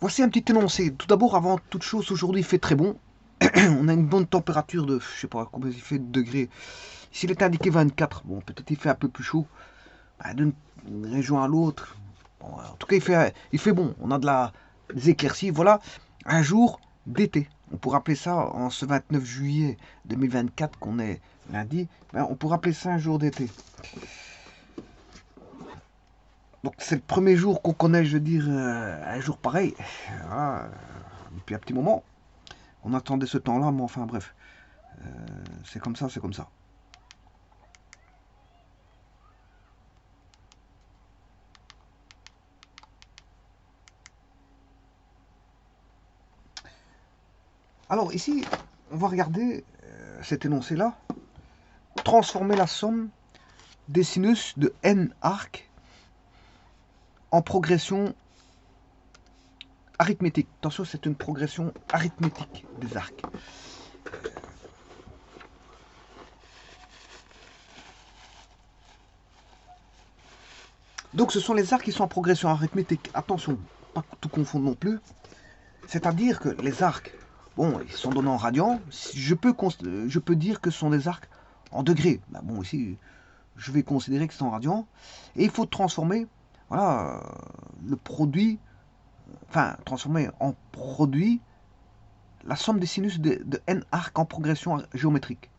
Voici un petit énoncé. Tout d'abord, avant toute chose, aujourd'hui il fait très bon. On a une bonne température de, je sais pas combien il fait de degrés. S'il est indiqué 24, bon, peut-être il fait un peu plus chaud. Bah, d'une région à l'autre. Bon, en tout cas, il fait bon. On a des éclaircies. Voilà un jour d'été. On pourrait appeler ça, en ce 29 juillet 2024, qu'on est lundi, ben, on pourrait appeler ça un jour d'été. Donc c'est le premier jour qu'on connaît, je veux dire, un jour pareil. Voilà, depuis un petit moment. On attendait ce temps-là, mais enfin bref. C'est comme ça, c'est comme ça. Alors ici, on va regarder cet énoncé-là. Transformer la somme des sinus de n arcs en progression arithmétique. Attention, c'est une progression arithmétique des arcs. Donc ce sont les arcs qui sont en progression arithmétique. Attention, pas tout confondre non plus. C'est-à-dire que les arcs, bon, ils sont donnés en radians. Je peux dire que ce sont des arcs en degrés. Ben bon, ici, je vais considérer que c'est en radians. Et il faut transformer, voilà, le produit, enfin, transformer en produit la somme des sinus de n arcs en progression géométrique.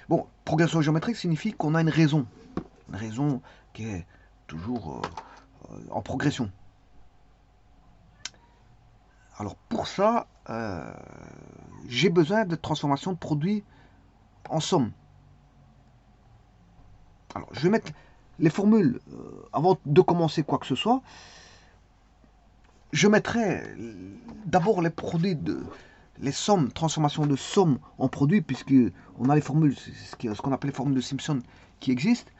Bon, progression géométrique signifie qu'on a une raison qui est toujours en progression. Alors pour ça, j'ai besoin de transformation de produits en somme. Alors je vais mettre les formules avant de commencer quoi que ce soit. Je mettrai d'abord les produits les sommes, transformation de sommes en produits, puisque on a les formules, ce qu'on appelle les formules de Simpson qui existent,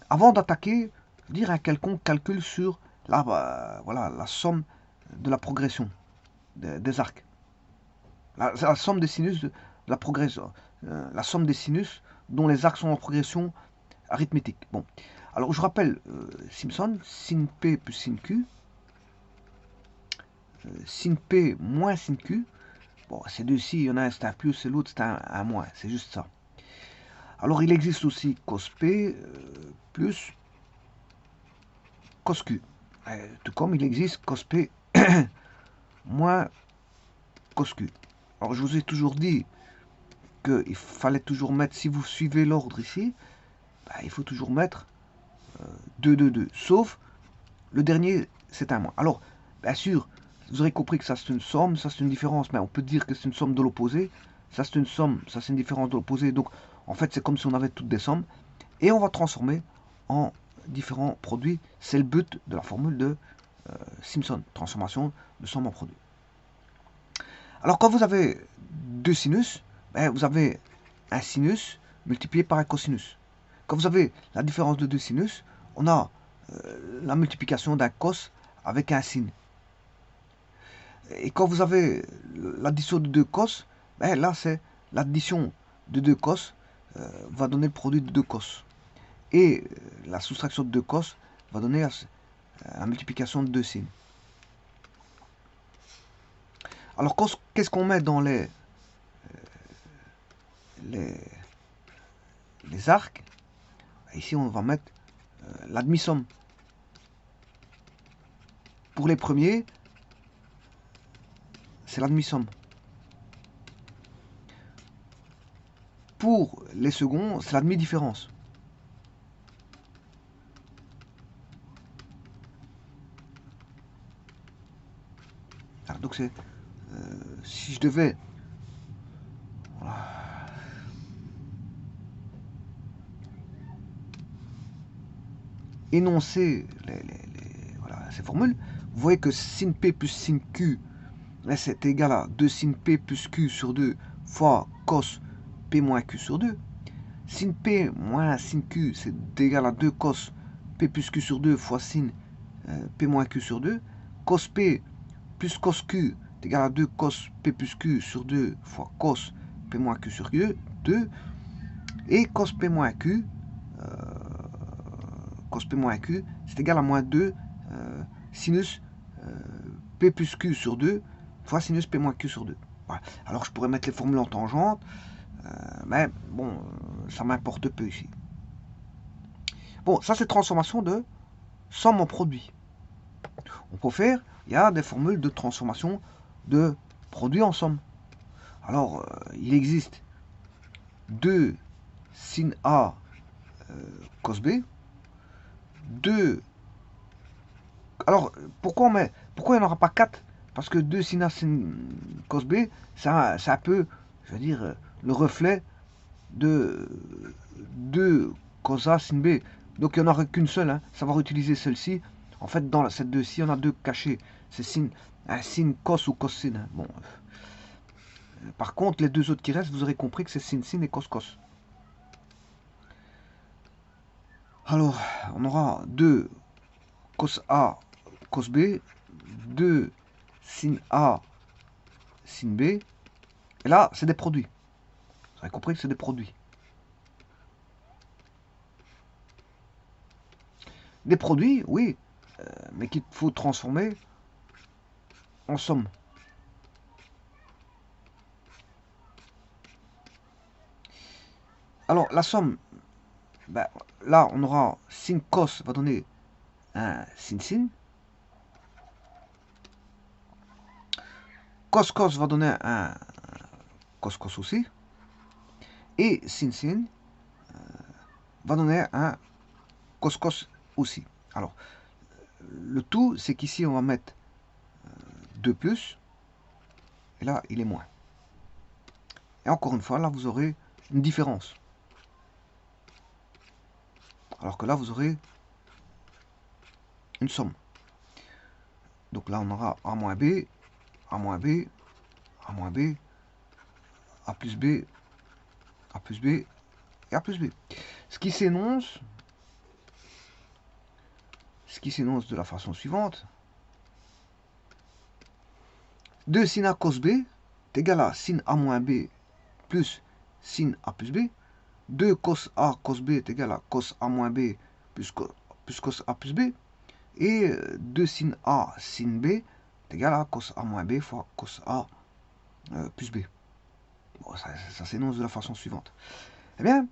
avant d'attaquer, dire un quelconque calcul sur voilà, la somme de la progression des arcs. La somme des sinus de la progression. La somme des sinus dont les arcs sont en progression arithmétique. Bon. Alors je rappelle Simpson, sin P plus sin Q, sin P moins sin Q. Bon, ces deux-ci, il y en a un c'est un plus et l'autre c'est un moins, c'est juste ça. Alors il existe aussi cos P plus cos Q. Tout comme il existe cos P moins cos Q. Alors je vous ai toujours dit qu'il fallait toujours mettre, si vous suivez l'ordre ici, bah, il faut toujours mettre 2, 2, 2. Sauf le dernier, c'est un moins. Alors, bien sûr, vous aurez compris que ça c'est une somme, ça c'est une différence, mais on peut dire que c'est une somme de l'opposé. Ça c'est une somme, ça c'est une différence de l'opposé. Donc, en fait, c'est comme si on avait toutes des sommes. Et on va transformer en différents produits. C'est le but de la formule de Simpson. Transformation de somme en produit. Alors, quand vous avez deux sinus, ben, vous avez un sinus multiplié par un cosinus. Quand vous avez la différence de deux sinus, on a la multiplication d'un cos avec un sin. Et quand vous avez l'addition de deux cos, ben là c'est l'addition de deux cos va donner le produit de deux cos. Et la soustraction de deux cos va donner la multiplication de deux sin. Alors qu'est-ce qu'on met dans les, les arcs? Ici on va mettre la demi-somme. Pour les premiers, c'est la demi-somme. Pour les seconds, c'est la demi-différence. Donc c'est si je devais énoncer voilà, ces formules, vous voyez que sin P plus sin Q, c'est égal à 2 sin P plus Q sur 2 fois cos P moins Q sur 2. Sin P moins sin Q, c'est égal à 2 cos P plus Q sur 2 fois sin P moins Q sur 2. Cos P plus cos Q est égal à 2 cos P plus Q sur 2 fois cos P moins Q sur 2. Et cos P moins Q, cos P moins Q, c'est égal à moins 2 sinus P plus Q sur 2 fois sinus P moins Q sur 2. Voilà. Alors je pourrais mettre les formules en tangente, mais bon, ça m'importe peu ici. Bon, ça c'est transformation de somme en produit. On peut faire, il y a des formules de transformation de produit en somme. Alors, il existe 2 sin A cos B, 2... Alors, pourquoi il n'y en aura pas 4? Parce que 2 sin A sin cos B, c'est un peu, je veux dire, le reflet de 2 cos A sin B. Donc il n'y en aura qu'une seule, hein. Savoir utiliser celle-ci. En fait, dans cette 2-ci, on a 2 cachés. C'est sin, sin cos ou cos sin. Hein. Bon. Par contre, les 2 autres qui restent, vous aurez compris que c'est sin sin et cos cos. Alors, on aura 2 cos A cos B, 2 sin A sin B. Et là, c'est des produits. Vous avez compris que c'est des produits. Des produits, oui, mais qu'il faut transformer en somme. Alors, la somme, ben, là, on aura sin cos va donner un sin sin. Cos cos va donner un cos cos aussi. Et sin sin va donner un cos cos aussi. Alors, le tout, c'est qu'ici, on va mettre 2 plus. Et là, il est moins. Et encore une fois, là, vous aurez une différence. Alors que là, vous aurez une somme. Donc là, on aura A moins B, A moins B, A moins B, A plus B, A plus B et A plus B. Ce qui s'énonce de la façon suivante. 2 sin A cos B est égal à sin A moins B plus sin A plus B. 2 cos A cos B est égal à cos A moins B plus cos A plus B. Et 2 sin A sin B est égal à cos A moins B fois cos A plus B. Bon, ça s'énonce de la façon suivante. Eh bien,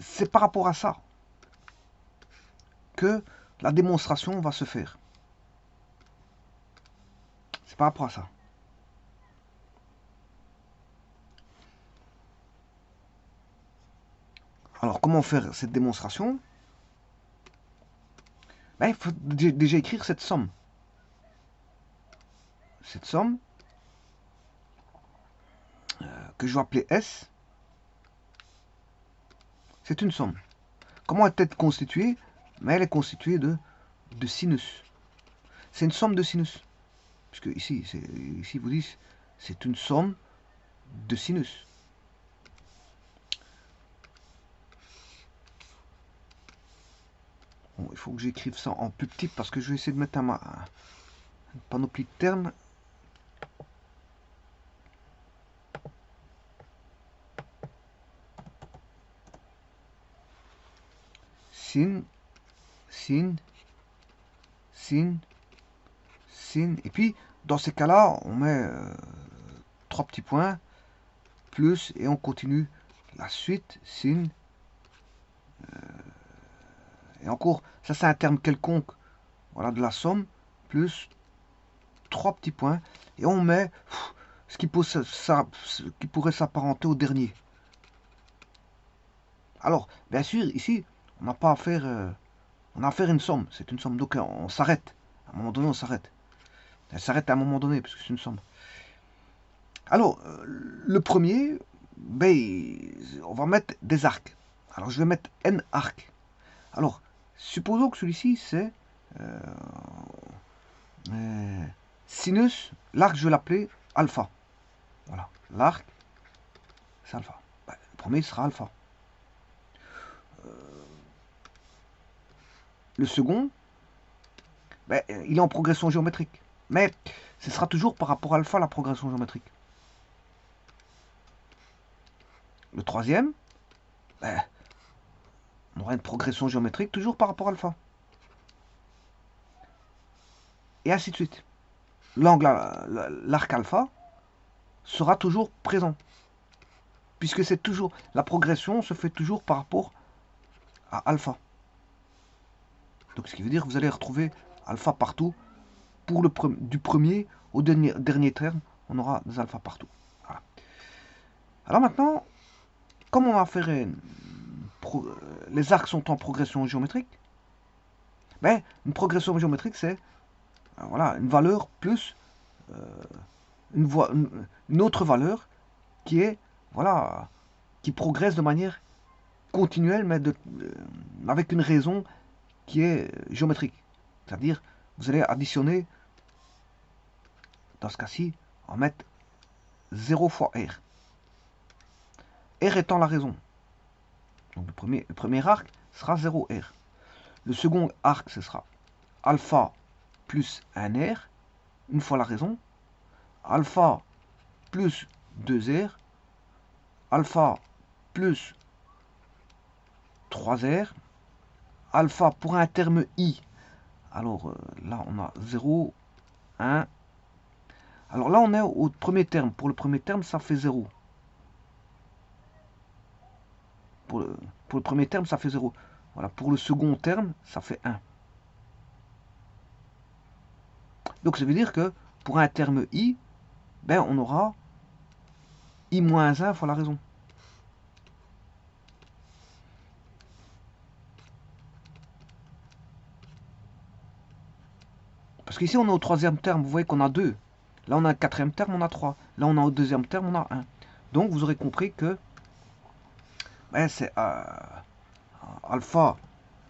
c'est par rapport à ça que la démonstration va se faire. C'est par rapport à ça. Alors, comment faire cette démonstration? Ben, il faut déjà écrire cette somme. Cette somme que je vais appeler S. C'est une somme. Comment est-elle constituée? Mais elle est constituée de sinus. C'est une somme de sinus. Puisque ici vous dites, c'est une somme de sinus. Bon, il faut que j'écrive ça en plus petit parce que je vais essayer de mettre un panoplie de termes. Sin, sin, sin, sin. Et puis, dans ces cas-là, on met 3 petits points, plus, et on continue la suite, sin. Et encore, ça c'est un terme quelconque, voilà, de la somme, plus 3 petits points, et on met ce qui pourrait s'apparenter au dernier. Alors, bien sûr, ici, on n'a pas à faire, on a à faire une somme, c'est une somme, donc on s'arrête. À un moment donné, on s'arrête. Elle s'arrête à un moment donné, parce que c'est une somme. Alors, le premier, ben, on va mettre des arcs. Alors, je vais mettre n arcs. Alors, supposons que celui-ci, c'est sinus. L'arc, je vais l'appeler alpha. Voilà, l'arc, c'est alpha. Ben, le premier sera alpha. Le second, ben, il est en progression géométrique. Mais ce sera toujours par rapport à alpha la progression géométrique. Le troisième, ben, on aura une progression géométrique toujours par rapport à alpha. et ainsi de suite. L'angle, l'arc alpha sera toujours présent, puisque c'est toujours, la progression se fait toujours par rapport à alpha. Donc ce qui veut dire que vous allez retrouver alpha partout, pour du premier au dernier terme, on aura des alphas partout. Voilà. Alors maintenant, comme on va faire les arcs sont en progression géométrique, ben, une progression géométrique, c'est voilà, une valeur plus une autre valeur qui est voilà, qui progresse de manière continuelle, mais avec une raison qui est géométrique. C'est-à-dire, vous allez additionner, dans ce cas-ci, en mettre 0 fois R. R étant la raison. Donc le premier arc sera 0R. Le second arc, ce sera alpha plus 1R, une fois la raison. Alpha plus 2R. Alpha plus 3R. Alpha pour un terme I. Alors là, on a 0, 1. Alors là, on est au premier terme. Pour le premier terme, ça fait 0. Pour le premier terme, ça fait 0. Voilà, pour le second terme, ça fait 1. Donc ça veut dire que pour un terme I, ben on aura I moins 1 fois la raison. Parce qu'ici on est au troisième terme, vous voyez qu'on a 2. Là on a un quatrième terme, on a 3. Là on a au deuxième terme, on a 1. Donc vous aurez compris que ben, c'est alpha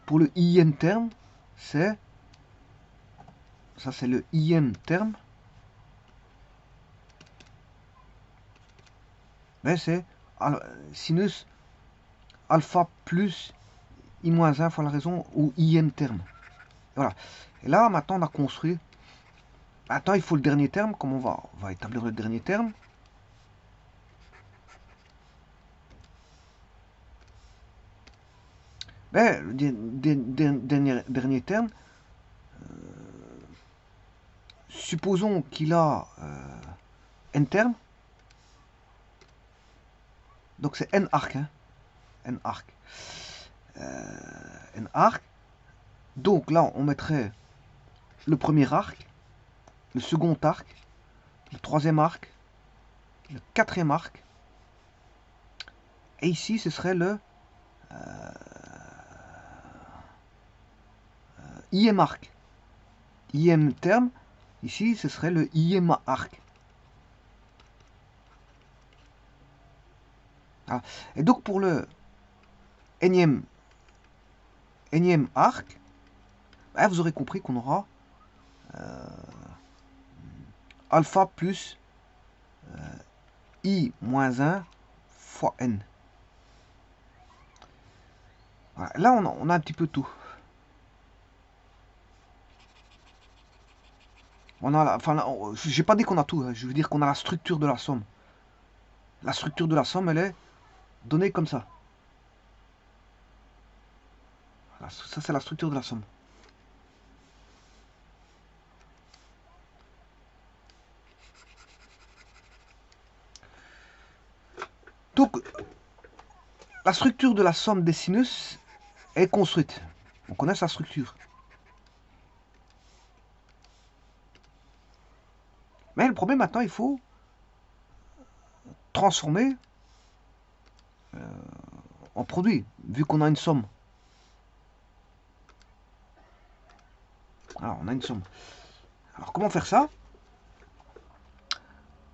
pour le ième terme, c'est ça c'est le ième terme. Ben, c'est sinus alpha plus i moins 1 fois la raison ou ième terme. Voilà. Et là maintenant on a construit. Maintenant il faut le dernier terme. Comment on va établir le dernier terme. Ben, le dernier terme, supposons qu'il a n termes. Donc c'est n arc. Hein, n arc. N arc. Donc là, on mettrait le premier arc, le second arc, le troisième arc, le quatrième arc. Et ici, ce serait le ième arc. Ième terme, ici, ce serait le ième arc. Ah. Et donc pour le énième arc, ben, vous aurez compris qu'on aura alpha plus i moins 1 fois n. Voilà. Là, on a un petit peu tout. On a j'ai pas dit qu'on a tout, hein. Je veux dire qu'on a la structure de la somme. La structure de la somme, elle est donnée comme ça. Voilà, ça, c'est la structure de la somme. Donc, la structure de la somme des sinus est construite. On connaît sa structure. Mais le problème maintenant, il faut transformer en produit, vu qu'on a une somme. Alors, on a une somme. Alors, comment faire ça?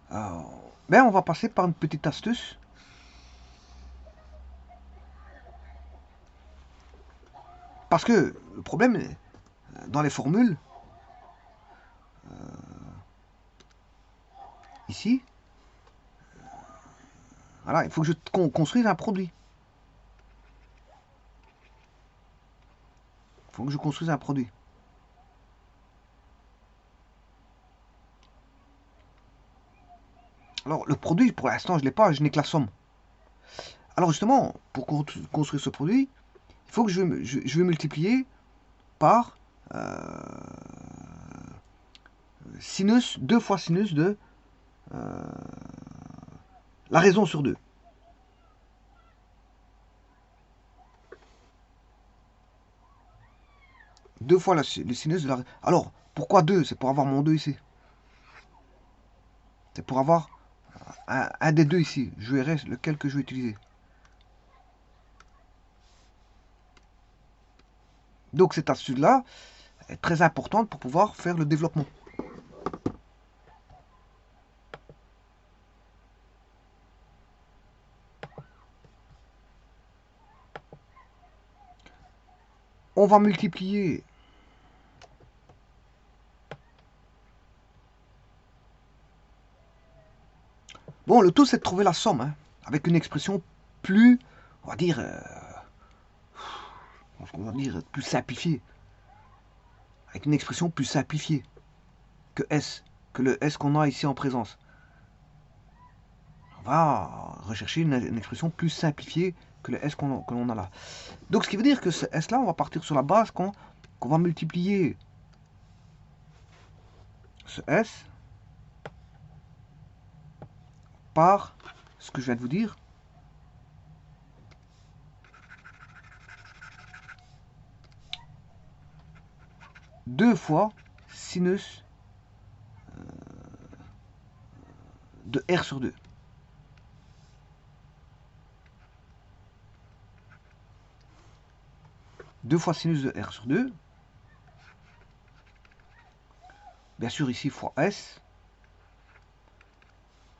Ben, on va passer par une petite astuce. Parce que le problème, dans les formules, ici, voilà, il faut que je construise un produit. Il faut que je construise un produit. Alors, le produit, pour l'instant, je ne l'ai pas, je n'ai que la somme. Alors, justement, pour construire ce produit, il faut que je vais multiplier par sinus, 2 fois sinus de la raison sur 2. Deux fois le sinus de la... Alors, pourquoi 2? C'est pour avoir mon 2 ici. C'est pour avoir un des deux ici. Je verrai lequel que je vais utiliser. Donc cette astuce-là est très importante pour pouvoir faire le développement. On va multiplier bon, le tout c'est de trouver la somme, hein, avec une expression plus, on va dire plus simplifiée. Avec une expression plus simplifiée que S, que le S qu'on a ici en présence. On va rechercher une expression plus simplifiée que le S que l'on a là. Donc ce qui veut dire que ce S là, on va partir sur la base qu'on va multiplier ce S par ce que je viens de vous dire. Deux fois sinus de R sur 2. Deux fois sinus de R sur 2. Bien sûr ici fois S.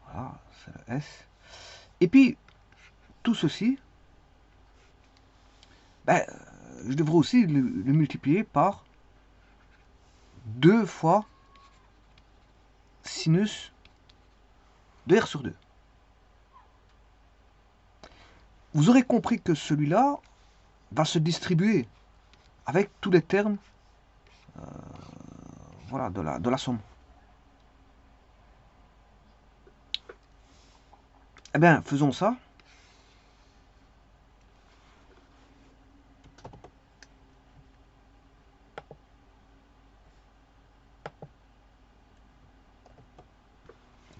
Voilà, c'est le S. Et puis, tout ceci, ben, je devrais aussi le multiplier par 2 fois sinus de R sur 2. Vous aurez compris que celui-là va se distribuer avec tous les termes voilà, de la somme. Eh bien, faisons ça.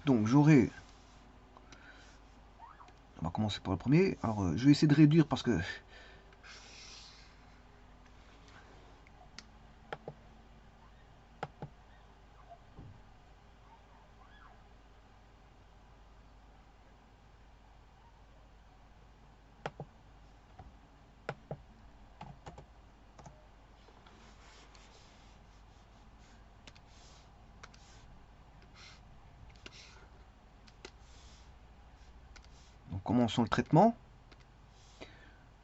Donc, j'aurai... On va commencer par le premier. Alors, je vais essayer de réduire parce que... Donc, commençons le traitement.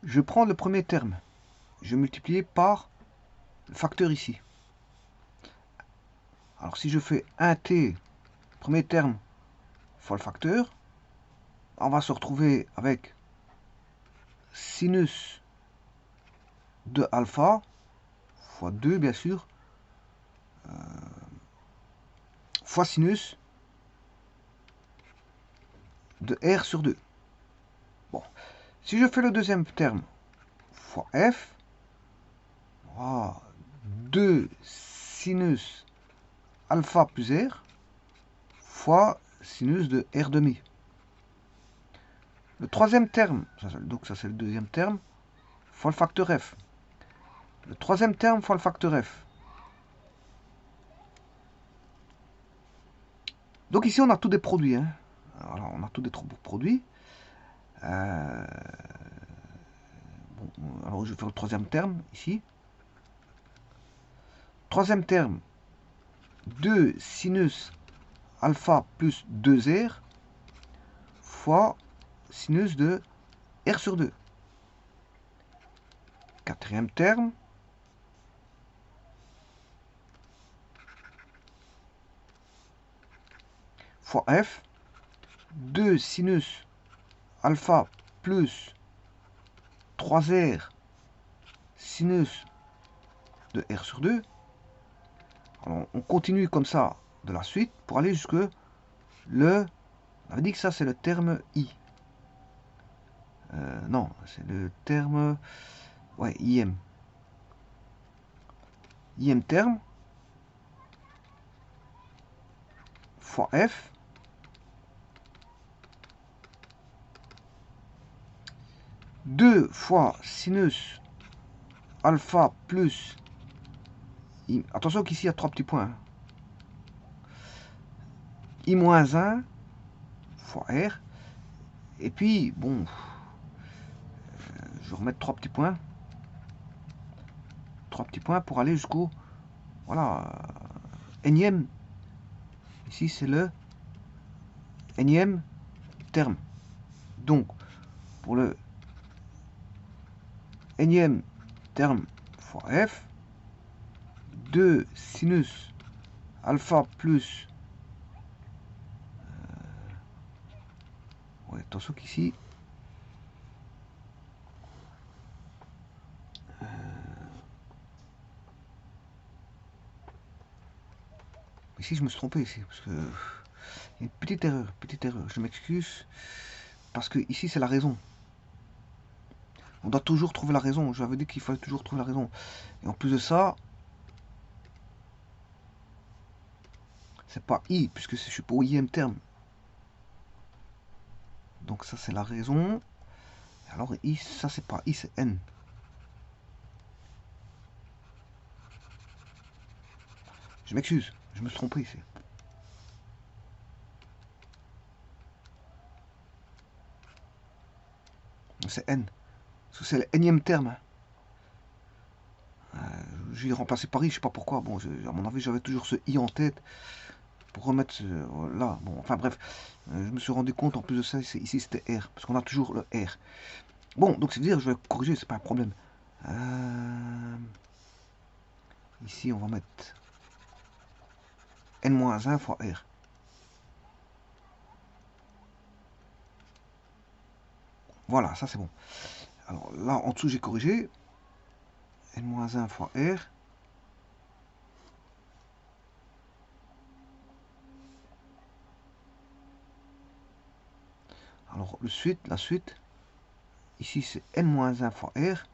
Je prends le premier terme. Je multiplie par le facteur ici. Alors, si je fais 1t, premier terme, fois le facteur, on va se retrouver avec sinus de alpha fois 2 bien sûr fois sinus de R sur 2. Bon, si je fais le deuxième terme fois F, oh, 2 sinus alpha plus R fois sinus de R demi. Le troisième terme, donc ça c'est le deuxième terme, fois le facteur F. Le troisième terme fois le facteur F. Donc ici on a tous des produits. Hein. Alors, on a tous des produits. Bon, alors je vais faire le troisième terme ici. Troisième terme, 2 sinus alpha plus 2R fois sinus de R sur 2. Quatrième terme, fois F, 2 sinus alpha plus 3R sinus de R sur 2. Alors, on continue comme ça de la suite pour aller jusque le... On avait dit que ça c'est le terme I. Non, c'est le terme... Ouais, IM. IM terme. fois f. Deux fois sinus alpha plus... Attention qu'ici il y a 3 petits points. I moins 1 fois R. Et puis, bon, je vais remettre 3 petits points. 3 petits points pour aller jusqu'au... Voilà, énième. Ici, c'est le énième terme. Donc, pour le énième terme fois f, 2 sinus alpha plus... ouais, attention qu'ici... ici, je me suis trompé ici, parce que... il y a une petite erreur, je m'excuse, parce que ici, c'est la raison. On doit toujours trouver la raison. J'avais dit qu'il fallait toujours trouver la raison. Et en plus de ça, c'est pas I, puisque je suis pas au ième terme. Donc ça, c'est la raison. Alors I, ça, c'est pas I, c'est N. Je m'excuse, je me suis trompé ici. C'est N. Parce que c'est le énième terme. J'ai remplacé par I, je sais pas pourquoi. Bon, à mon avis, j'avais toujours ce I en tête. Pour remettre là. Bon, enfin bref. Je me suis rendu compte, en plus de ça, ici c'était R. Parce qu'on a toujours le R. Bon, donc c'est dire, je vais corriger, c'est pas un problème. Ici, on va mettre N-1 fois R. Voilà, ça c'est bon. Alors là, en dessous, j'ai corrigé. N-1 fois R. Alors, la suite, ici c'est N-1 fois R.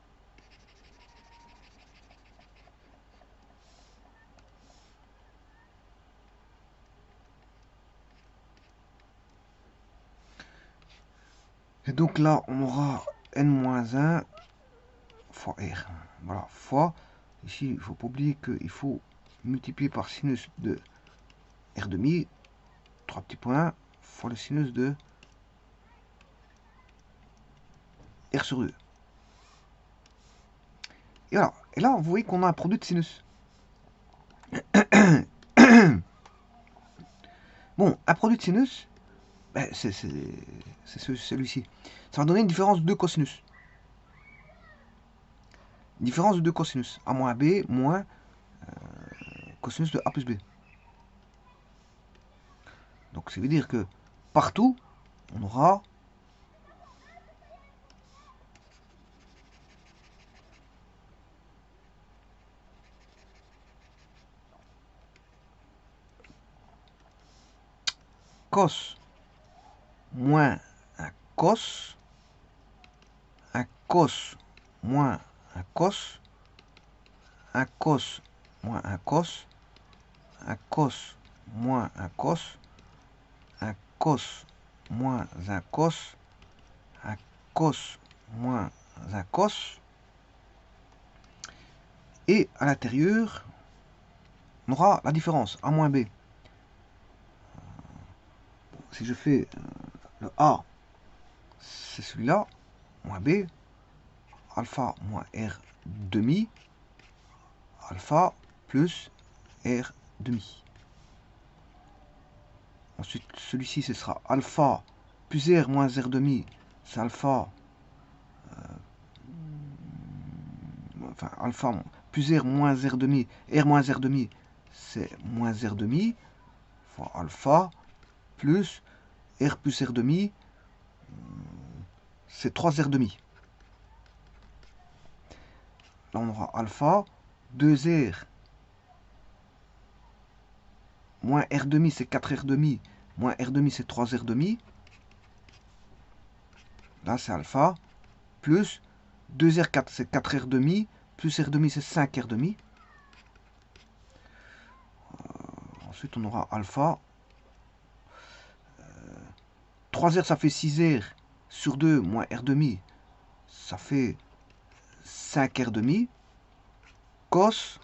Et donc là, on aura N-1 fois R. Voilà, fois. Ici, il ne faut pas oublier qu'il faut multiplier par sinus de R demi, 3 petits points, fois le sinus de R sur 2. Et voilà. Et là, vous voyez qu'on a un produit de sinus. Bon, un produit de sinus, ben, c'est celui-ci. Ça va donner une différence de 2 cosinus. Différence de 2 cosinus. A moins B moins cosinus de A plus B. Donc ça veut dire que partout, on aura cos moins un cos, un cos moins un cos, un cos moins un cos, un cos moins un cos, un cos moins un cos, un cos moins un cos, et à l'intérieur, on aura la différence, A moins B. Si je fais le A, c'est celui-là, moins B, alpha moins R demi, alpha plus R demi. Ensuite, celui-ci, ce sera alpha plus R moins R demi, c'est alpha, enfin alpha plus R moins R demi, R moins R demi, c'est moins R demi, fois alpha plus R plus R demi, c'est 3R demi. Là, on aura alpha, 2R moins R demi, c'est 4R demi, moins R demi, c'est 3R demi. Là, c'est alpha, plus 2R4, c'est 4R demi, plus R demi, c'est 5R demi. Ensuite, on aura alpha 3R, ça fait 6R sur 2 moins R demi. Ça fait 5R demi. Cos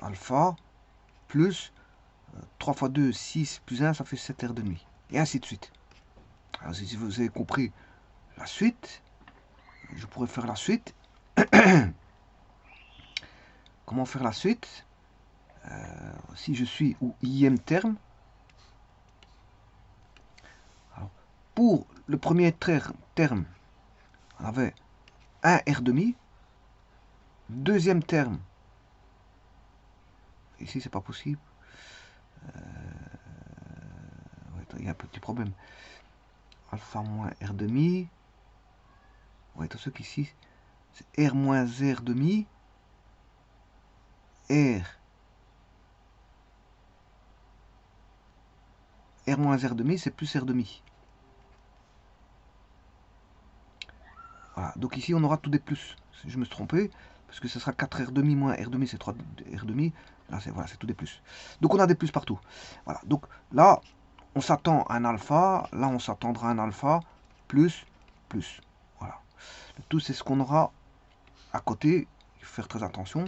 alpha plus 3 fois 2, 6 plus 1, ça fait 7R demi. Et ainsi de suite. Alors, si vous avez compris la suite, je pourrais faire la suite. Comment faire la suite? Si je suis au ième terme, alors, pour le premier terme, on avait 1 R demi. Deuxième terme, ici c'est pas possible. Il y a un petit problème. Alpha moins R demi. Ouais, attention qu'ici, c'est R moins R demi. R moins R demi, c'est plus R demi. Voilà, donc ici on aura tout des plus. Si je me suis trompé, parce que ce sera 4 R demi moins R demi, c'est 3 R demi. Là, c'est voilà, tout des plus. Donc on a des plus partout. Voilà, donc là, on s'attend à un alpha. Là, on s'attendra à un alpha plus, plus. Voilà. Le tout, c'est ce qu'on aura à côté. Il faut faire très attention.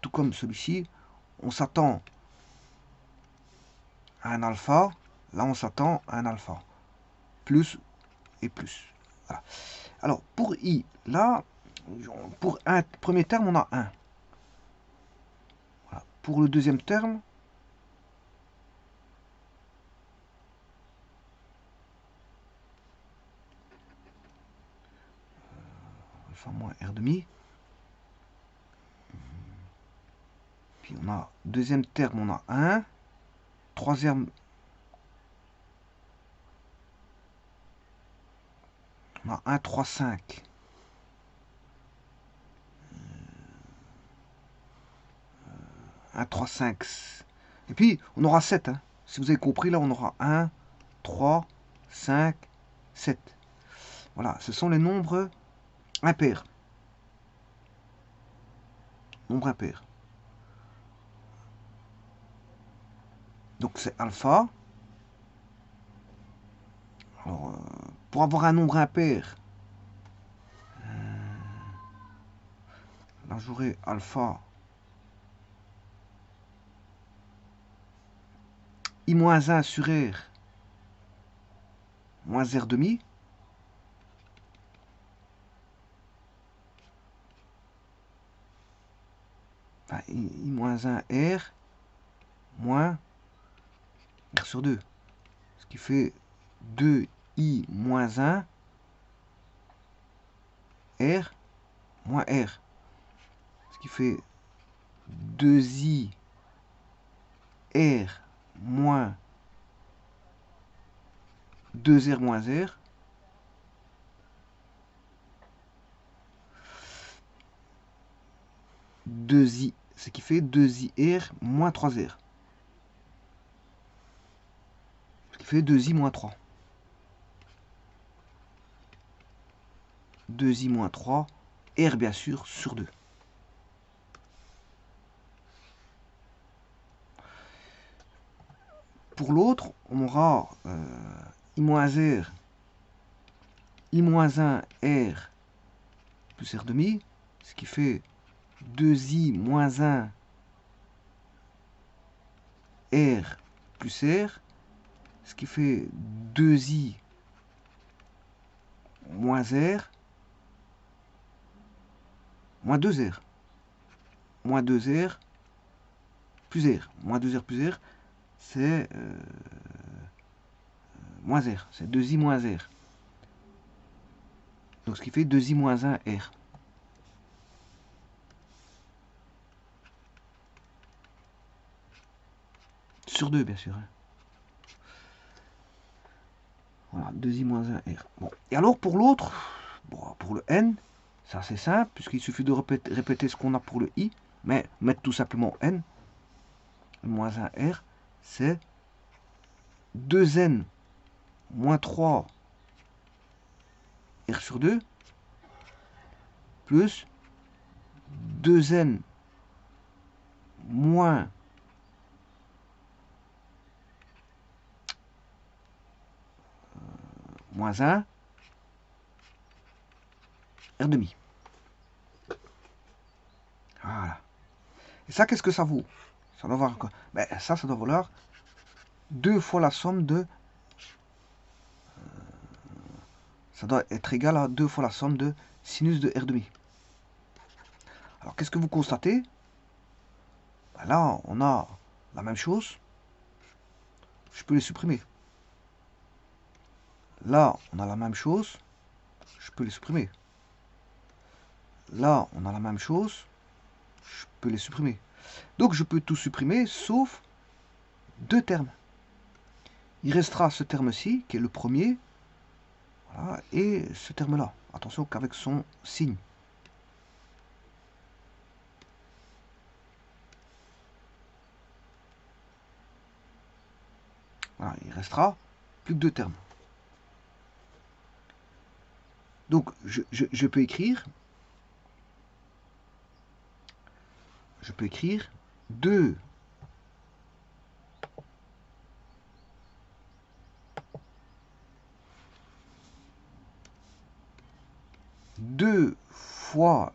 Tout comme celui-ci, on s'attend à un alpha. Là, on s'attend à un alpha. Plus et plus. Voilà. Alors, pour I, là, pour un premier terme, on a 1. Voilà. Pour le deuxième terme, alpha moins R demi. Puis on a deuxième terme, on a 1. Troisième, on a 1, 3, 5. 1, 3, 5. Et puis, on aura 7. Hein. Si vous avez compris, là, on aura 1, 3, 5, 7. Voilà, ce sont les nombres impairs. Nombres impairs. Donc, c'est alpha. Alors, pour avoir un nombre impair, là, j'aurai alpha I moins 1 sur R moins R demi. Enfin, I moins 1 R moins R sur 2. Ce qui fait 2I moins 1 R moins R. Ce qui fait 2I R moins 2R moins R. Ce qui fait 2IR moins 3R. Ce qui fait 2I moins 3. 2I moins 3, R bien sûr, sur 2. Pour l'autre, on aura I moins R, I moins 1 R plus R demi, ce qui fait 2I moins 1 R plus R, ce qui fait 2I moins R moins 2R. Moins 2R plus R. Moins 2R plus R, c'est moins R. C'est 2I moins R. Donc ce qui fait 2I moins 1 R. Sur 2, bien sûr. Hein. Voilà, 2I moins 1 R. Bon. Et alors pour l'autre, bon, pour le N, c'est assez simple, puisqu'il suffit de répéter ce qu'on a pour le I, mais mettre tout simplement N, moins 1 R, c'est 2N moins 3 R sur 2, plus 2N moins moins 1, R demi. Voilà. Et ça, qu'est-ce que ça vaut? Ça doit valoir quoi? Ben, ça doit valoir 2 fois la somme de... ça doit être égal à 2 fois la somme de sinus de R demi. Alors, qu'est-ce que vous constatez? Ben là, on a la même chose. Je peux les supprimer. Là, on a la même chose. Je peux les supprimer. Là, on a la même chose. Je peux les supprimer. Donc, je peux tout supprimer, sauf deux termes. Il restera ce terme-ci, qui est le premier, voilà, et ce terme-là. Attention qu'avec son signe. Voilà, il restera plus que deux termes. Donc, je peux écrire... Je peux écrire 2 fois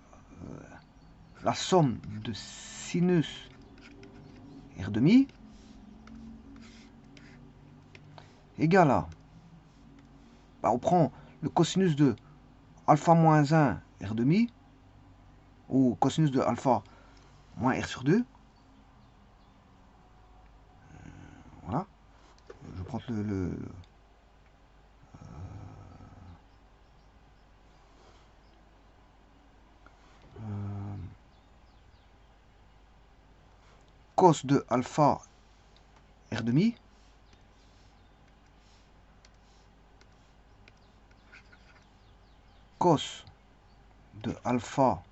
la somme de sinus R demi égale à... Bah, on prend le cosinus de alpha moins 1 R demi, ou cosinus de alpha moins R sur 2. Voilà. Je prends cos de alpha R demi cos de alpha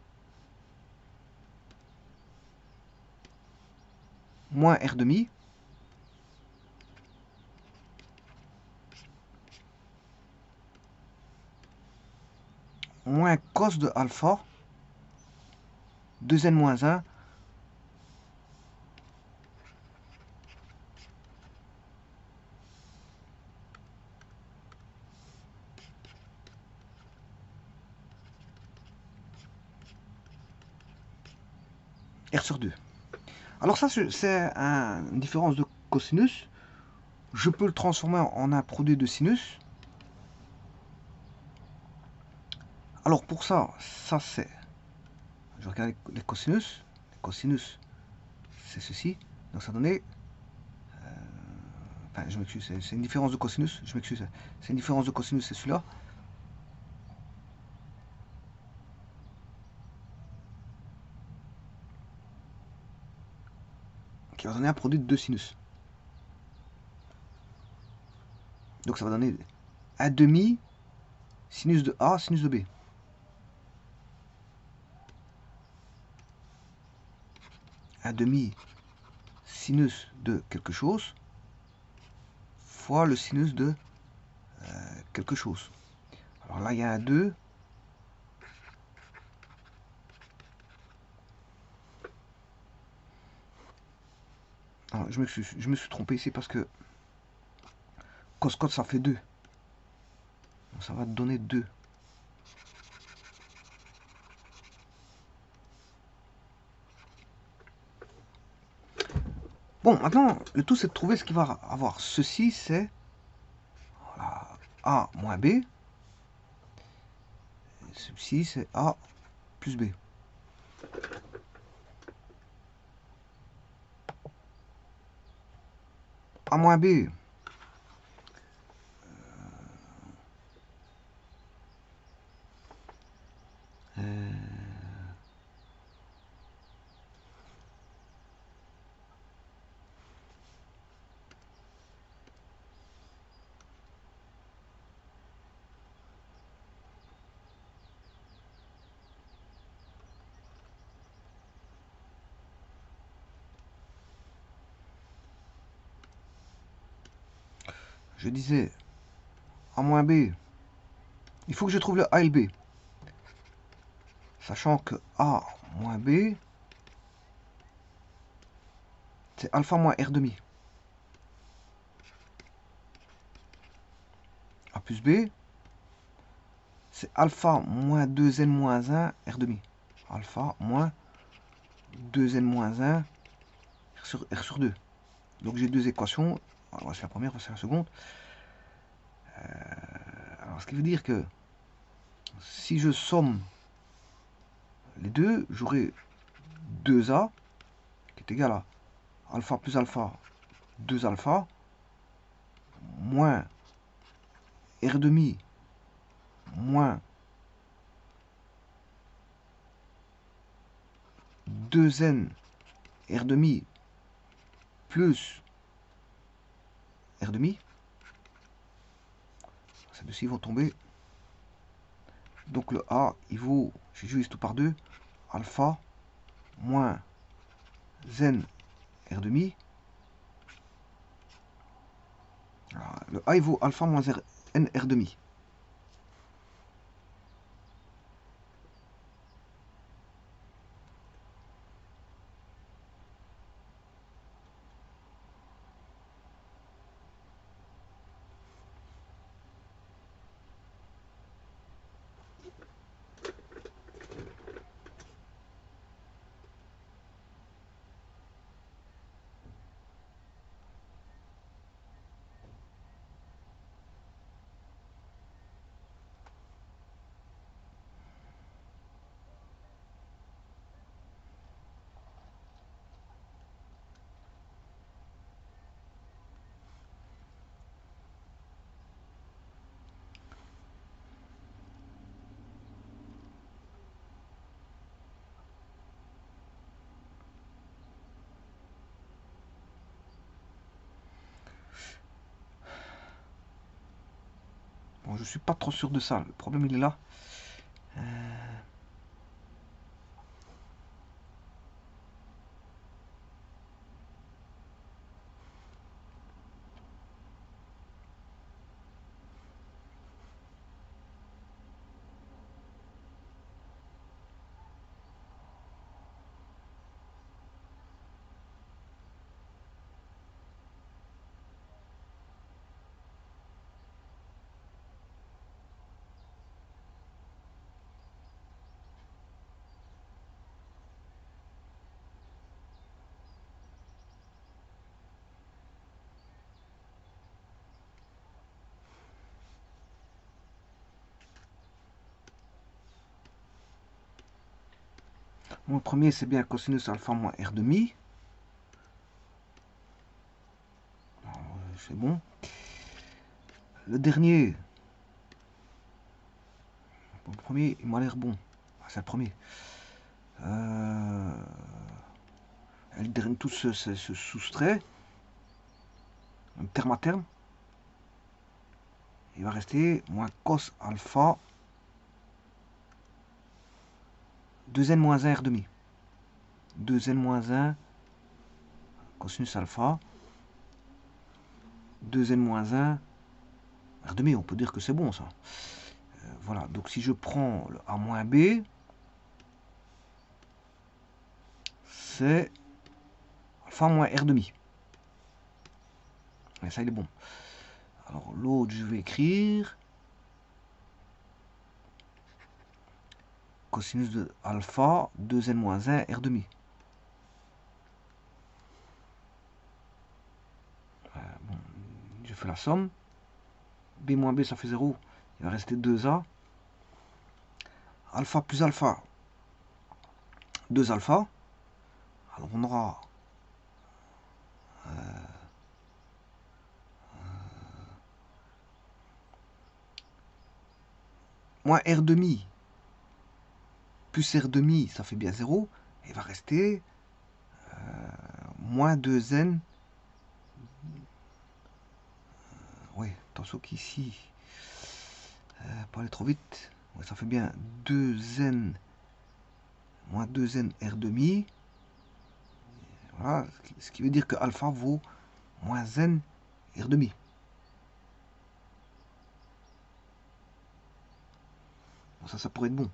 moins R demi moins cos de alpha 2n moins 1 R sur 2. Alors ça, c'est une différence de cosinus. Je peux le transformer en un produit de sinus. Alors pour ça, c'est... Je regarde les cosinus. Les cosinus, c'est ceci. Donc ça donnait... enfin, je m'excuse, c'est une différence de cosinus. Je m'excuse. C'est une différence de cosinus, c'est celui-là. Qui va donner un produit de 2 sinus. Donc ça va donner un demi sinus de A, sinus de B. Un demi sinus de quelque chose fois le sinus de quelque chose. Alors là, il y a un 2. Alors, je me suis trompé ici parce que cos cos ça fait 2. Donc ça va te donner 2. Bon, maintenant, le tout c'est de trouver ce qui va avoir. Ceci c'est voilà, A moins B. Ceci c'est A plus B. A moins B. Je disais A moins B. Il faut que je trouve le A et le B. Sachant que A moins B, c'est alpha moins R demi. A plus B, c'est alpha moins 2n moins 1 R demi. Alpha moins 2n moins 1 R sur 2. Donc j'ai deux équations. Voici la première, voici la seconde. Alors ce qui veut dire que si je somme les deux, j'aurai 2a qui est égal à alpha plus alpha 2 alpha moins R demi moins 2n R demi plus R demi. Ces deux-ci vont tomber. Donc le A, il vaut, je divise tout par 2, alpha moins zen R demi. Alors, le A, il vaut alpha moins n R demi. Bon, je suis pas trop sûr de ça. Le problème, il est là. Bon, le premier, c'est bien cosinus alpha moins R demi. C'est bon. Le dernier, bon, le premier, il m'a l'air bon. Ah, c'est le premier. Le dernier, tout se soustrait. Terme à terme. Il va rester moins cos alpha 2n moins 1 R demi. 2n moins 1 cosinus alpha 2n moins 1 R demi. On peut dire que c'est bon ça. Voilà, donc si je prends le A moins B, c'est alpha moins R demi. Et ça, il est bon. Alors l'autre, je vais écrire cosinus de alpha 2n moins 1 R demi. Bon, je fais la somme. B moins B, ça fait 0. Il va rester 2A. Alpha plus alpha, 2 alpha. Alors on aura moins R demi plus R demi, ça fait bien 0. Et il va rester moins 2n. Oui, attention qu'ici, pas aller trop vite. Ouais, ça fait bien 2n moins 2n R demi. Voilà, ce qui veut dire que alpha vaut moins n R demi. Bon, ça pourrait être bon.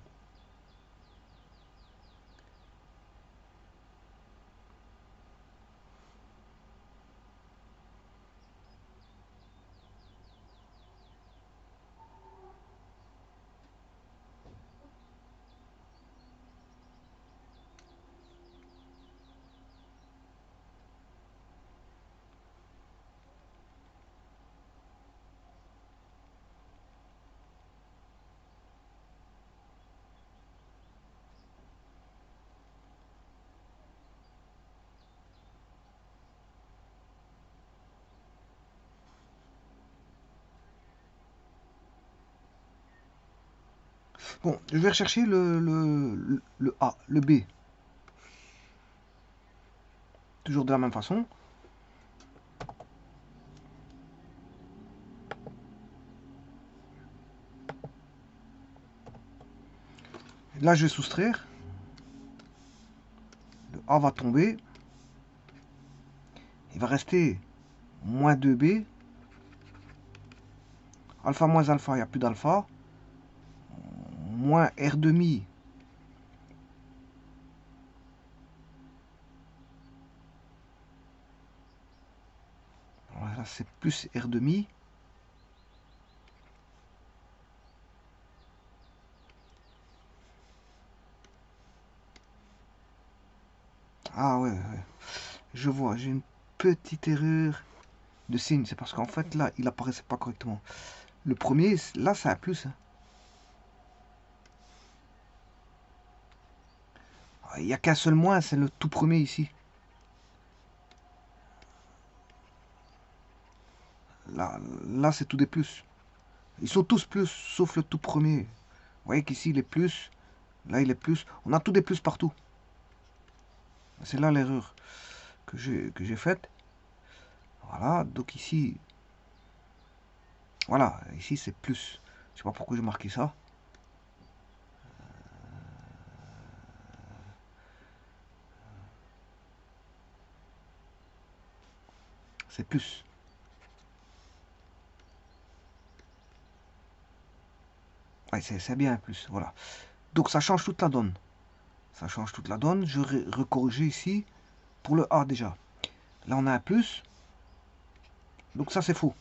Bon, je vais rechercher le A, le B. Toujours de la même façon. Là, je vais soustraire. Le A va tomber. Il va rester moins 2B. Alpha moins alpha, il n'y a plus d'alpha. Moins R demi. Voilà, c'est plus R demi. Ah ouais, ouais. Je vois, j'ai une petite erreur de signe. C'est parce qu'en fait, là, il apparaissait pas correctement. Le premier, là, c'est un plus. Hein. Il n'y a qu'un seul moins, c'est le tout premier ici. Là c'est tout des plus. Ils sont tous plus, sauf le tout premier. Vous voyez qu'ici, il est plus. Là, il est plus. On a tous des plus partout. C'est là l'erreur que j'ai faite. Voilà, donc ici, voilà, ici c'est plus. Je sais pas pourquoi j'ai marqué ça. C'est plus. Ouais, c'est bien plus, voilà. Donc ça change toute la donne. Ça change toute la donne. Je vais recorriger ici pour le A déjà. Là, on a un plus. Donc ça, c'est faux.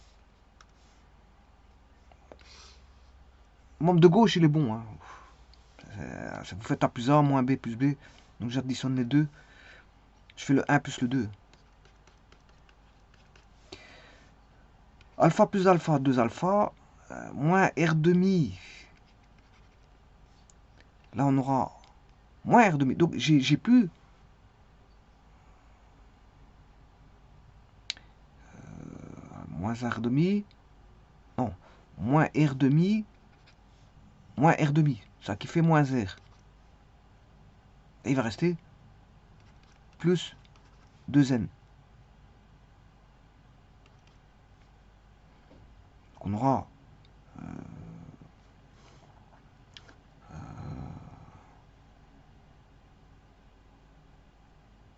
Le membre de gauche, il est bon. Hein. Vous faites A plus A moins B plus B. Donc j'additionne les deux. Je fais le 1 plus le 2. Alpha plus alpha, 2 alpha. Moins R demi. Là, on aura moins R demi. Donc j'ai plus... moins R demi. Non. Moins R demi. Moins R demi. Ça qui fait moins R. Et il va rester plus 2N. Donc on aura...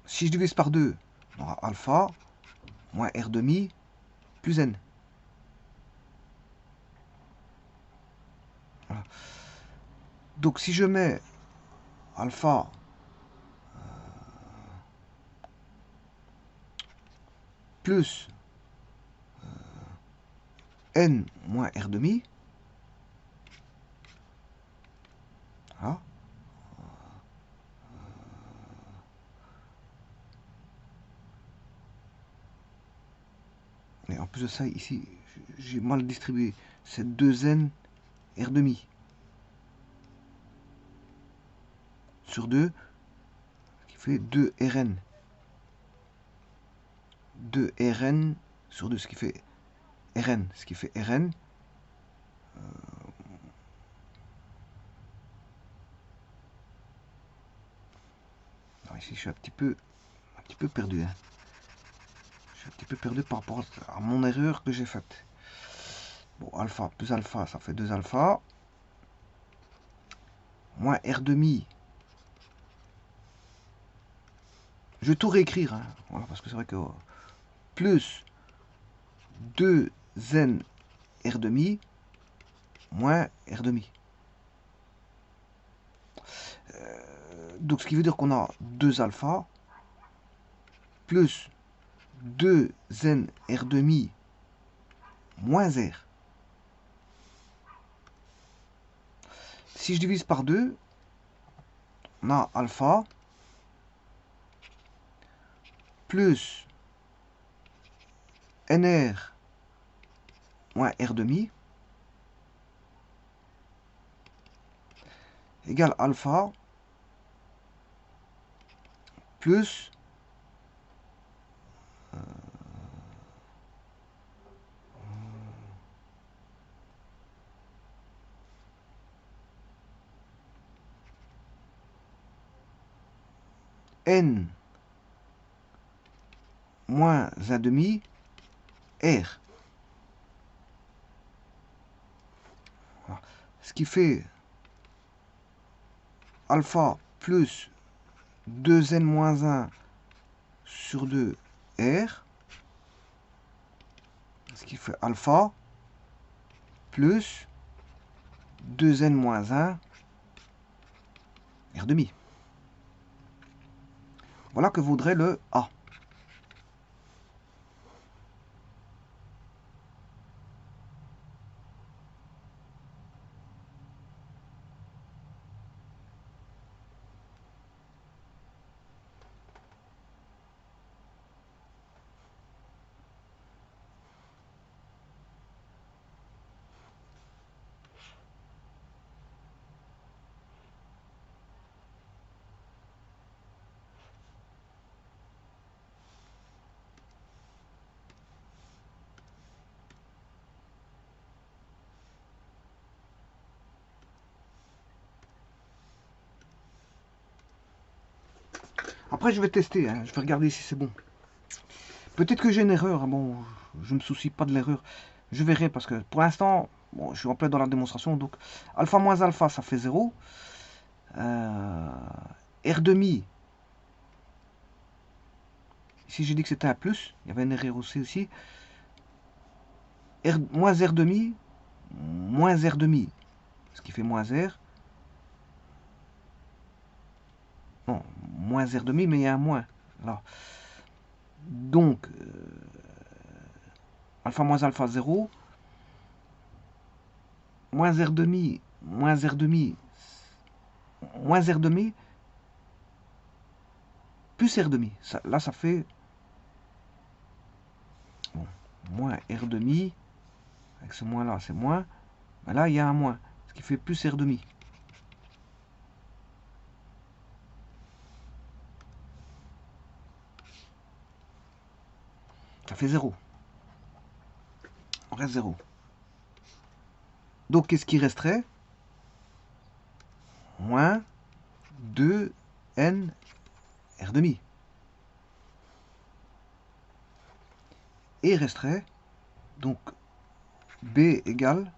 si je divise par 2, on aura alpha moins R demi plus N. Voilà. Donc si je mets alpha plus N moins R demi, voilà. Et en plus de ça, ici, j'ai mal distribué. C'est 2N R demi sur 2, qui fait 2Rn. 2Rn sur 2, ce qui fait Rn. Ce qui fait Rn. Alors ici, je suis un petit peu perdu. Hein. Je suis un petit peu perdu par rapport à mon erreur que j'ai faite. Bon, alpha plus alpha, ça fait 2 alpha. Moins R demi. Je vais tout réécrire. Hein. Voilà, parce que c'est vrai que plus 2N R demi moins R demi. Donc ce qui veut dire qu'on a 2 alpha plus 2N R demi moins R. Si je divise par 2, on a alpha plus NR moins R demi égale alpha plus n moins 1 demi r. Voilà. Ce qui fait alpha plus 2n moins 1 sur 2 r. Ce qui fait alpha plus 2n moins 1 r demi. Voilà que vaudrait le A. Après, je vais tester, hein. Je vais regarder si c'est bon. Peut-être que j'ai une erreur. Bon, je ne me soucie pas de l'erreur. Je verrai parce que pour l'instant, bon, je suis en plein dans la démonstration. Donc, alpha moins alpha, ça fait 0. R demi. Ici, j'ai dit que c'était un plus. Il y avait une erreur aussi. R, moins R demi, moins R demi. Ce qui fait moins R. Non, moins R demi, mais il y a un moins. Là. Donc, alpha moins alpha 0. Moins R demi, moins R demi, moins R demi, plus R demi. Ça, là, ça fait bon, moins R demi. Avec ce moins là, c'est moins. Mais là, il y a un moins. Ce qui fait plus R demi. Ça fait 0. On reste 0. Donc, qu'est-ce qui resterait? Moins 2n R demi. Et il resterait, donc, B égale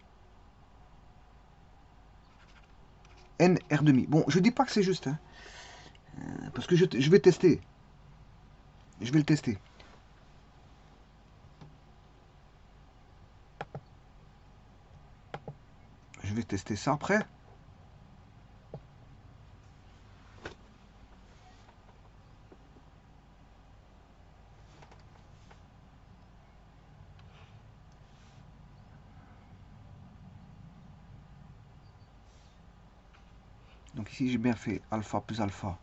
n R demi. Bon, je dis pas que c'est juste, hein, parce que je vais tester. Je vais le tester. Je vais tester ça après. Donc ici, j'ai bien fait alpha plus alpha,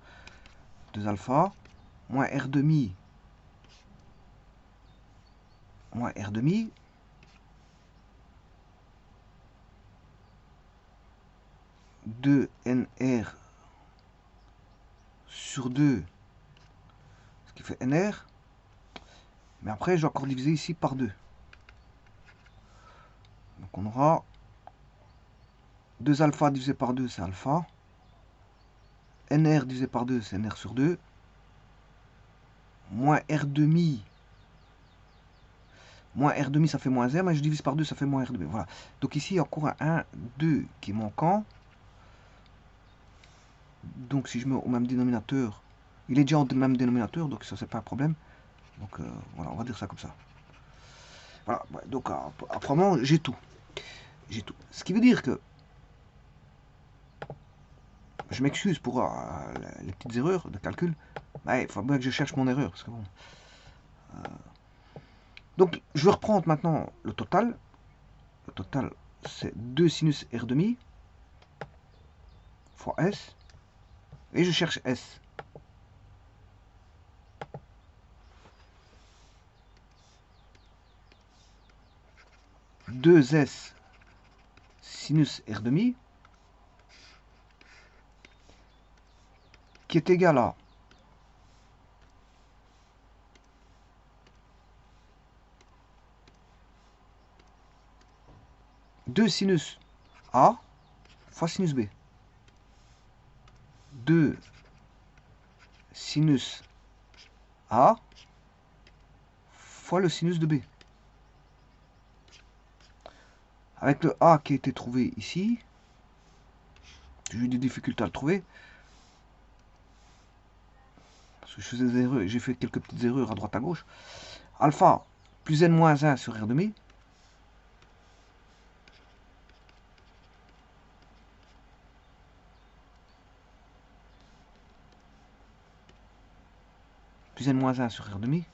2 alpha, moins R demi, moins R demi, deux NR sur 2, ce qui fait NR. Mais après, je vais encore diviser ici par 2. Donc on aura 2 alpha divisé par 2, c'est alpha. NR divisé par 2, c'est NR sur 2. Moins R demi. Moins R demi, ça fait moins R, mais je divise par 2, ça fait moins R demi. Voilà. Donc ici, il y a encore un 1, 2 qui est manquant. Donc si je mets au même dénominateur, il est déjà au même dénominateur, donc ça, c'est pas un problème. Donc voilà, on va dire ça comme ça. Voilà, donc apparemment, j'ai tout. J'ai tout. Ce qui veut dire que je m'excuse pour les petites erreurs de calcul. Mais il faut bien que je cherche mon erreur. Parce que bon, donc, je vais reprendre maintenant le total. Le total, c'est 2 sinus R demi fois S. Et je cherche S. Deux S sinus R demi qui est égal à 2 sinus A fois sinus B. 2 sinus A fois le sinus de B. Avec le A qui a été trouvé ici, j'ai eu des difficultés à le trouver. Parce que je faisais des erreurs, j'ai fait quelques petites erreurs à droite à gauche. Alpha plus n moins 1 sur R demi. Plus n moins 1 sur R demi.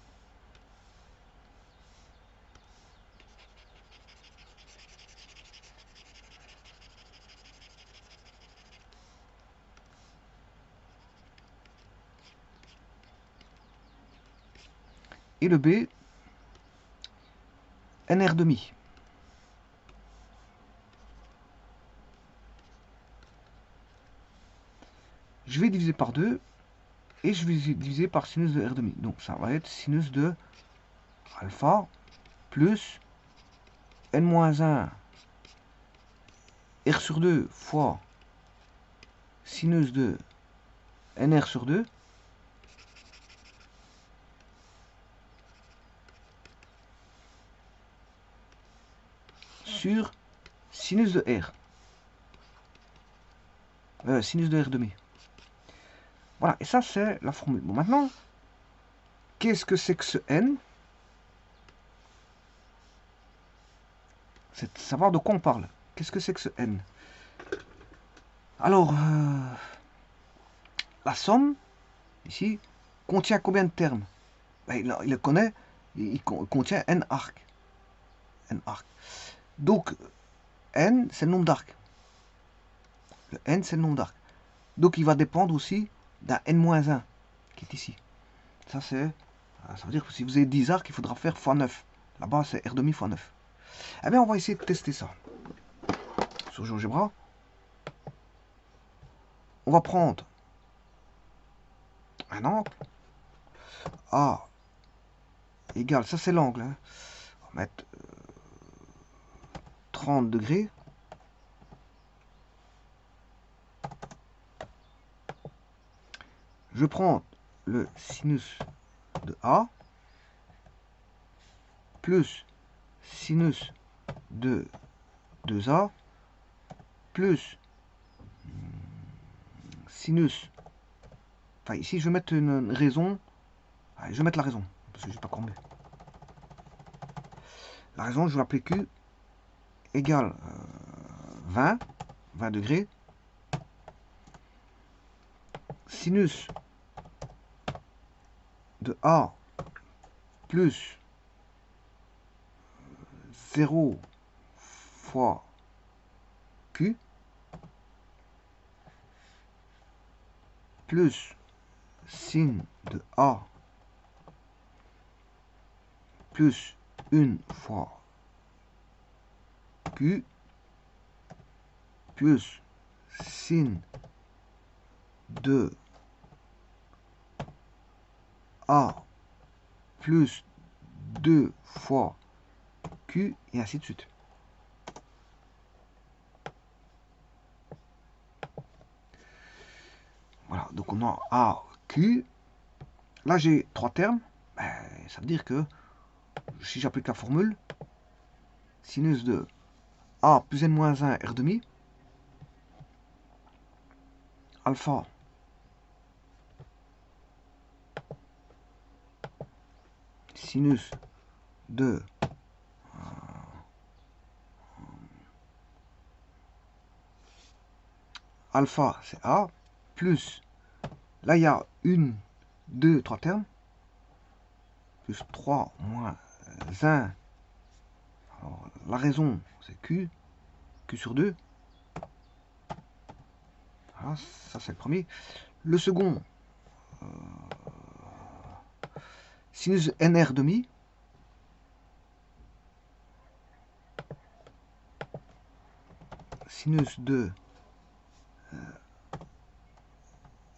Et le B, NR demi. Je vais diviser par 2 et je vais diviser par sinus de R demi. Donc ça va être sinus de alpha plus n-1 R sur 2 fois sinus de NR sur 2 sur sinus de R. Sinus de R demi. Voilà, et ça c'est la formule. Bon, maintenant, qu'est-ce que c'est que ce N? C'est de savoir de quoi on parle. Qu'est-ce que c'est que ce N? Alors, la somme, ici, contient combien de termes? Ben, il le connaît, il contient N arcs. N arcs. Donc, N, c'est le nombre d'arcs. Le N, c'est le nombre d'arcs. Donc, il va dépendre aussi d'un N-1 qui est ici. Ça, c'est... Ça veut dire que si vous avez 10 arcs, il faudra faire x 9. Là-bas, c'est R demi x 9. Eh bien, on va essayer de tester ça. Sur GeoGebra, on va prendre un angle. A égale, ça c'est l'angle. Hein. On va mettre 30 degrés. Je prends le sinus de A plus sinus de 2A plus sinus. Enfin, ici, je vais mettre une raison. Allez, je vais mettre la raison, parce que je n'ai pas combé. La raison, je vais l'appeler Q égale 20 degrés. Sinus de A plus 0 fois Q plus sin de A plus 1 fois Q plus sin de A plus 2 fois Q et ainsi de suite. Voilà, donc on a A, Q. Là j'ai 3 termes. Ben, ça veut dire que si j'applique la formule, sinus de A plus n-1 R demi, alpha sinus de alpha c'est A, plus, là il y a 1, 2, 3 termes, plus 3 moins 1, alors, la raison c'est Q, Q sur 2, voilà, ça c'est le premier. Le second, sinus NR demi, sinus de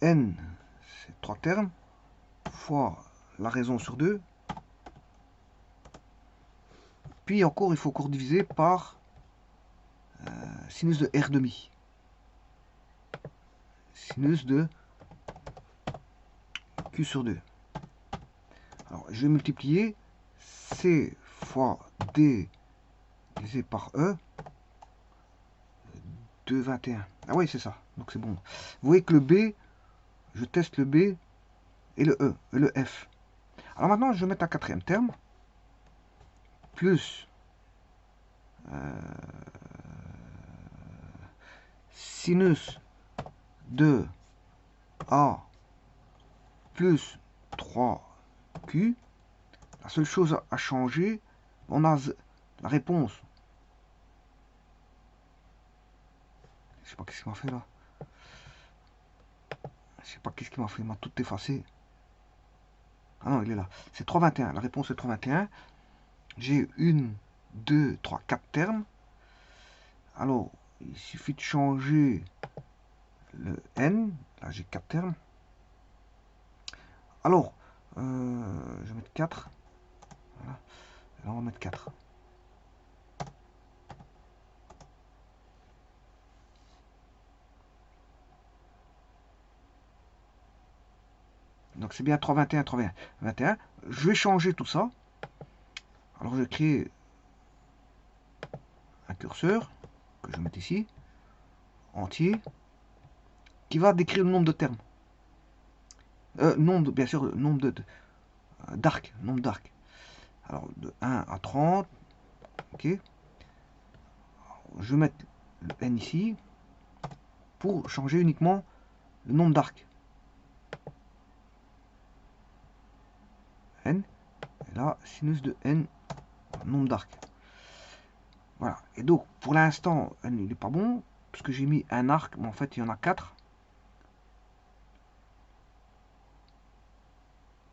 N, c'est 3 termes, fois la raison sur 2. Puis encore, il faut encore diviser par sinus de R demi. Sinus de Q sur 2. Alors, je vais multiplier C fois D divisé par E, 2, 21. Ah oui, c'est ça. Donc c'est bon. Vous voyez que le B, je teste le B et le E, et le F. Alors maintenant, je vais mettre un quatrième terme, plus sinus de A plus 3Q. La seule chose à changer, on a la réponse. Je sais pas qu'est-ce qu'il m'a fait là. Je sais pas qu'est-ce qu'il m'a fait, il m'a tout effacé. Ah non, il est là. C'est 321. La réponse est 321. J'ai 1, 2, 3, 4 termes. Alors, il suffit de changer le N. Là, j'ai 4 termes. Alors, je vais mettre 4. Voilà. Là, on va mettre 4. Donc, c'est bien 321, 321. 21. Je vais changer tout ça. Alors, je crée un curseur que je vais mettre ici, entier, qui va décrire le nombre de termes. Nombre, bien sûr, nombre d'arcs. Nombre d'arcs. Alors, de 1 à 30. Ok. Je vais mettre le N ici pour changer uniquement le nombre d'arcs. N. Et là, sinus de N, nombre d'arcs. Voilà. Et donc, pour l'instant, N, il n'est pas bon, parce que j'ai mis un arc, mais en fait, il y en a 4.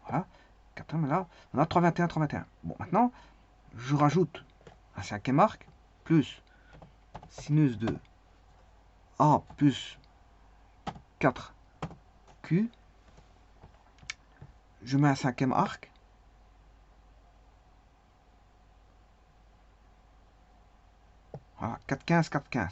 Voilà. 4, mais là, on a 321, 321. Bon, maintenant, je rajoute un cinquième arc, plus sinus de A plus 4Q. Je mets un cinquième arc. Voilà, 4, 15, 4, 15.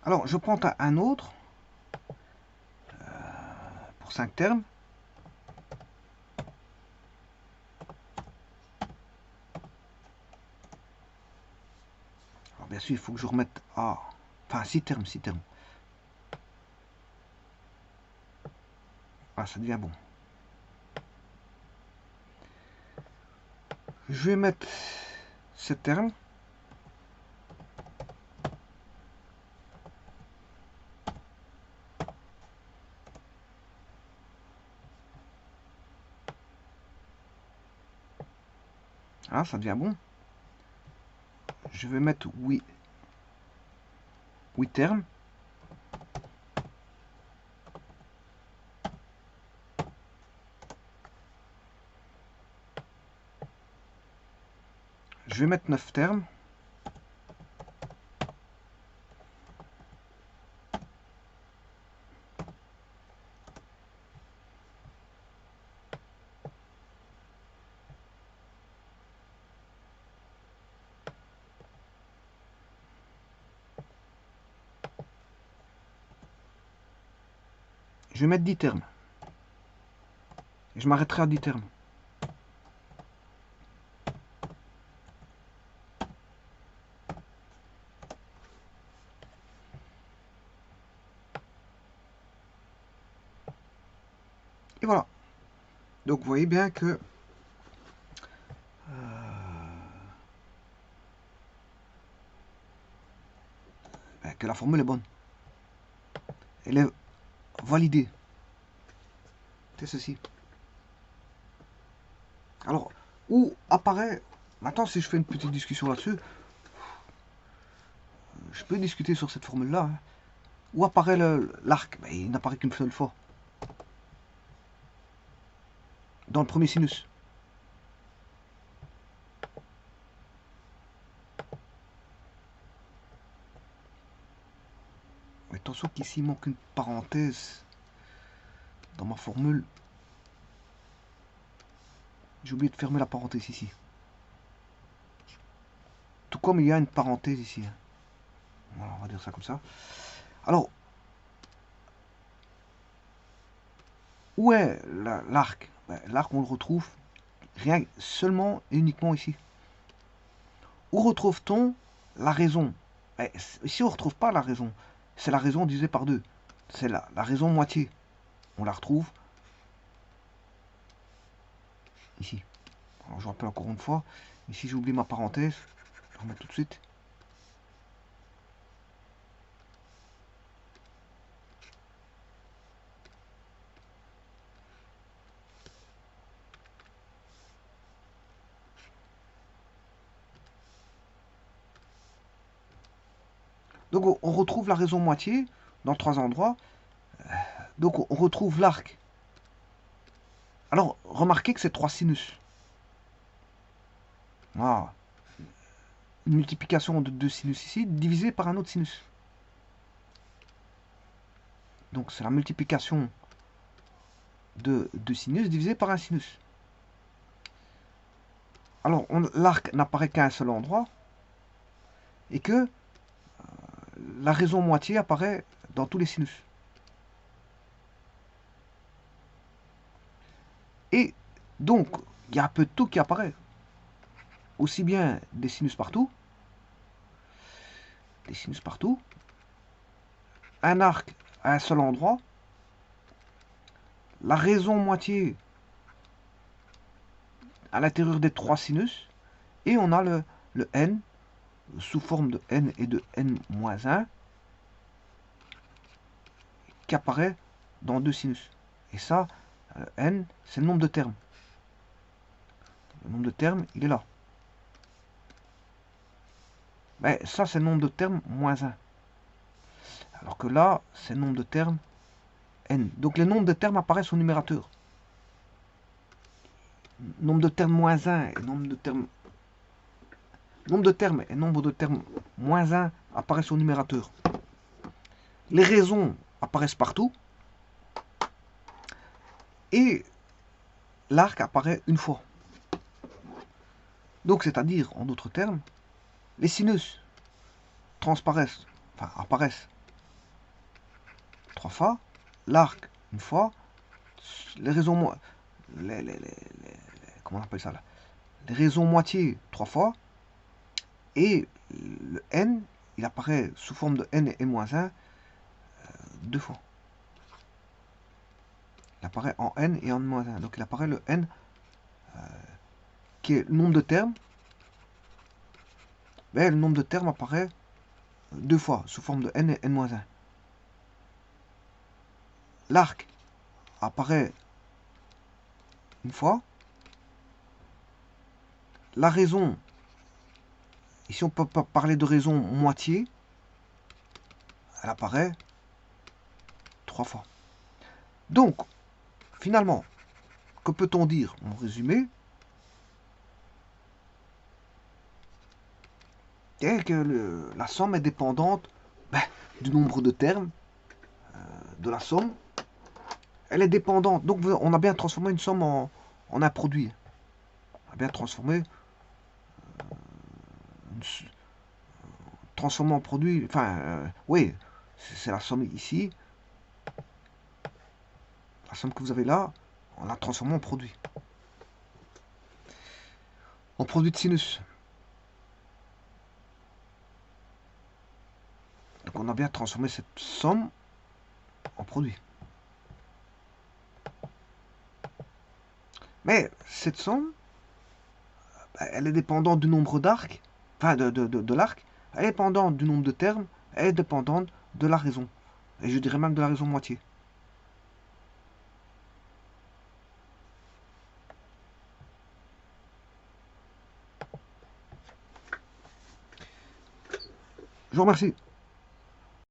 Alors, je prends un autre pour 5 termes. Alors, bien sûr, il faut que je remette A. Enfin, 6 termes, 6 termes. Ah, ça devient bon. Je vais mettre 7 termes. Ah, ça devient bon. Je vais mettre 8 termes. Je vais mettre 9 termes. Je vais mettre 10 termes. Et je m'arrêterai à 10 termes. Et voilà. Donc vous voyez bien que la formule est bonne. Elle est validée. C'est ceci. Alors, où apparaît... Maintenant, si je fais une petite discussion là-dessus, je peux discuter sur cette formule-là. Hein. Où apparaît l'arc? Il n'apparaît qu'une seule fois. Dans le premier sinus. Mais attention qu'ici, il manque une parenthèse dans ma formule. J'ai oublié de fermer la parenthèse ici. Tout comme il y a une parenthèse ici. Hein. Voilà, on va dire ça comme ça. Alors, où est l'arc? L'arc, on le retrouve rien seulement et uniquement ici. Où retrouve-t-on la raison? Ici, on ne retrouve pas la raison. C'est la raison divisée par 2. C'est la raison moitié. On la retrouve ici. Alors, je rappelle encore une fois. Ici, j'ai oublié ma parenthèse. Je remets tout de suite. Donc, on retrouve la raison moitié dans 3 endroits. Donc, on retrouve l'arc. Alors, remarquez que c'est 3 sinus. Voilà. Une multiplication de 2 sinus ici, divisé par un autre sinus. Donc, c'est la multiplication de 2 sinus divisé par un sinus. Alors, l'arc n'apparaît qu'à un seul endroit. Et que la raison moitié apparaît dans tous les sinus. Et donc, il y a un peu de tout qui apparaît. Aussi bien des sinus partout, un arc à un seul endroit, la raison moitié à l'intérieur des 3 sinus, et on a le n sous forme de n et de n-1 qui apparaît dans 2 sinus. Et ça, n, c'est le nombre de termes. Le nombre de termes, il est là. Mais ça, c'est le nombre de termes moins 1. Alors que là, c'est le nombre de termes n. Donc les nombres de termes apparaissent au numérateur. Nombre de termes moins 1 et nombre de termes... Nombre de termes et nombre de termes moins 1 apparaissent au numérateur. Les raisons apparaissent partout. Et l'arc apparaît une fois. Donc, c'est-à-dire, en d'autres termes, les sinus transparaissent, enfin apparaissent 3 fois, l'arc une fois, les raisons comment on appelle ça là, les raisons moitié 3 fois, et le n, il apparaît sous forme de n et n-1 2 fois. Il apparaît en n et en n-1. Donc il apparaît le n qui est le nombre de termes. Mais le nombre de termes apparaît 2 fois sous forme de n et n-1. L'arc apparaît une fois. La raison, ici on peut pas parler de raison moitié, elle apparaît 3 fois. Donc, finalement, que peut-on dire en résumé? Et que la somme est dépendante ben, du nombre de termes de la somme. Elle est dépendante. Donc on a bien transformé une somme en un produit. On a bien transformé en produit. Enfin, oui, c'est la somme ici. La somme que vous avez là, on l'a transformée en produit. En produit de sinus. Donc on a bien transformé cette somme en produit. Mais cette somme, elle est dépendante du nombre d'arcs, enfin de l'arc, elle est dépendante du nombre de termes, elle est dépendante de la raison. Et je dirais même de la raison moitié. Je vous remercie.